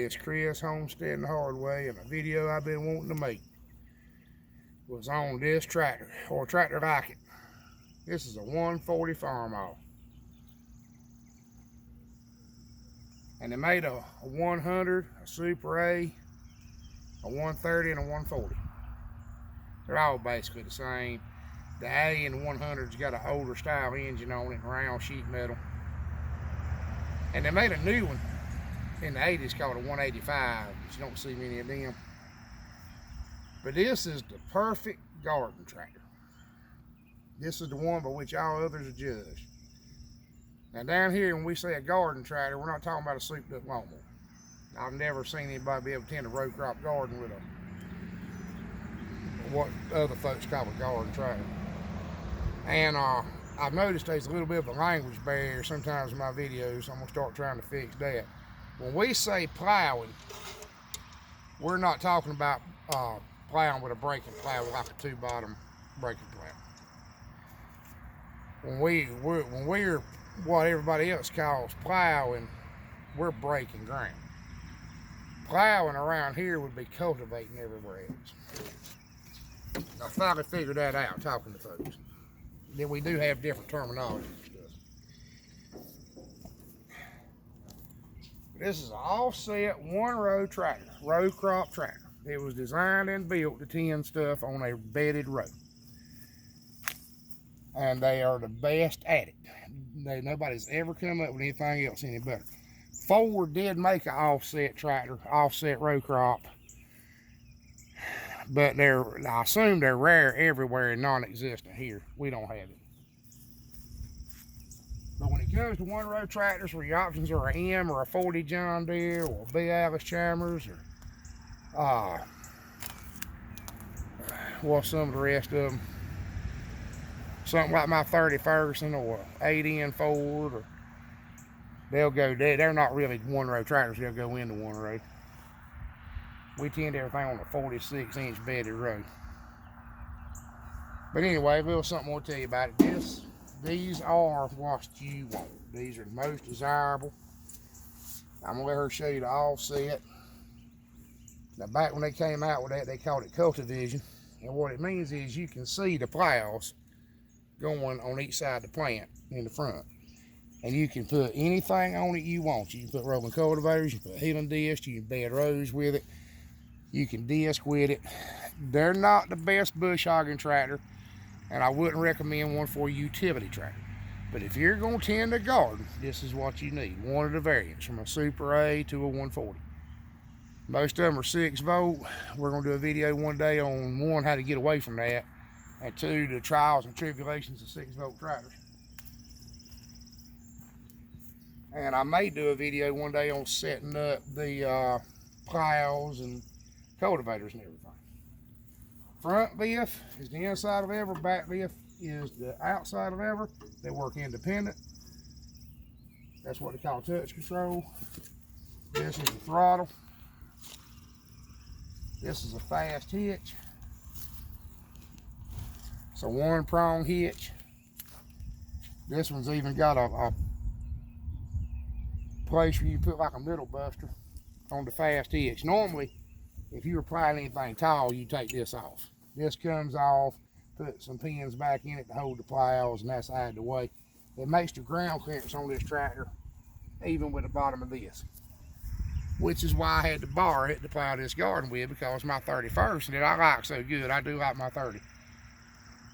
it's Chris Homesteading the Hard Way, and a video I've been wanting to make was on this tractor, or a tractor like it. This is a 140 Farmall. And they made a 100, a Super A 130, and a 140. They're all basically the same. The A and the 100's got an older style engine on it, round sheet metal. And they made a new one in the 80s called a 185, but you don't see many of them. But this is the perfect garden tractor. This is the one by which all others are judged. Now down here, when we say a garden tractor, we're not talking about a souped up lawnmower. I've never seen anybody be able to tend a row crop garden with what other folks call a garden tractor. And I've noticed there's a little bit of a language barrier sometimes in my videos, so I'm gonna start trying to fix that. When we say plowing, we're not talking about plowing with a breaking plow, like a two-bottom breaking plow. When we're what everybody else calls plowing, we're breaking ground. Plowing around here would be cultivating everywhere else. I finally figured that out talking to folks. Then we do have different terminology and stuff. This is an offset one-row tractor, row crop tractor. It was designed and built to tend stuff on a bedded row. And they are the best at it. Nobody's ever come up with anything else any better. Ford did make an offset tractor, offset row crop, but I assume they're rare everywhere and non-existent here. We don't have it. But when it comes to one-row tractors where your options are a M or a 40 John Deere or a B. Alice Chalmers or what's some of the rest of them? Something like my 30 Ferguson or 8N Ford, or they'll go there. They're not really one-row tractors, they'll go into one row. We tend everything on a 46-inch bedded row. But anyway, a little something more to tell you about it. These are what you want. These are the most desirable. I'm gonna let her show you the offset. Now back when they came out with that, they called it Cultivision. And what it means is you can see the plows going on each side of the plant in the front. And you can put anything on it you want. You can put rolling cultivators, you can put healing discs, you can bed rows with it, you can disc with it. They're not the best bush hogging tractor, and I wouldn't recommend one for a utility tractor. But if you're going to tend a garden, this is what you need. One of the variants, from a Super A to a 140. Most of them are 6 volt. We're going to do a video one day on one, how to get away from that, and two, the trials and tribulations of 6 volt tractors. And I may do a video one day on setting up the plows and cultivators and everything. Front biff is the inside of ever, back biff is the outside of ever. They work independent. That's what they call touch control. This is the throttle. This is a fast hitch. It's a 1-prong hitch. This one's even got a place where you put like a middle buster on the fast hitch. Normally, if you were plowing anything tall, you take this off. This comes off, put some pins back in it to hold the plows, and that's out of the way. It makes the ground clearance on this tractor even with the bottom of this, which is why I had to borrow it to plow this garden with, because my 31st that I like so good. I do like my 30,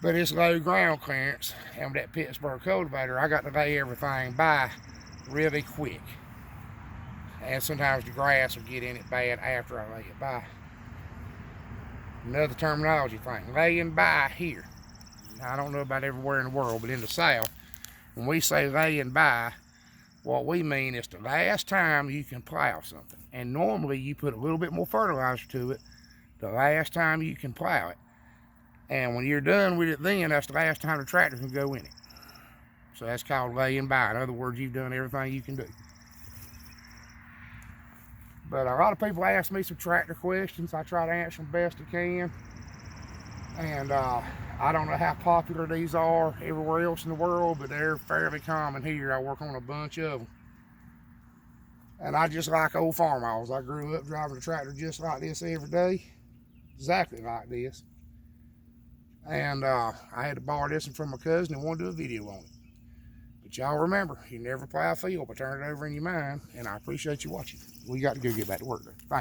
but it's low ground clearance, and with that Pittsburgh cultivator, I got to lay everything by really quick. And sometimes the grass will get in it bad after I lay it by. Another terminology thing, laying by here. Now, I don't know about everywhere in the world, but in the South, when we say laying by, what we mean is the last time you can plow something. And normally you put a little bit more fertilizer to it the last time you can plow it. And when you're done with it then, that's the last time the tractor can go in it. So that's called laying by. In other words, you've done everything you can do. But a lot of people ask me some tractor questions. I try to answer them best I can. And I don't know how popular these are everywhere else in the world, but they're fairly common here. I work on a bunch of them. And I just like old Farmalls. I grew up driving a tractor just like this every day. Exactly like this. And I had to borrow this one from my cousin and wanted to do a video on it. But y'all remember, you never plow a field but turn it over in your mind. And I appreciate you watching. We got to go get back to work though. Bye.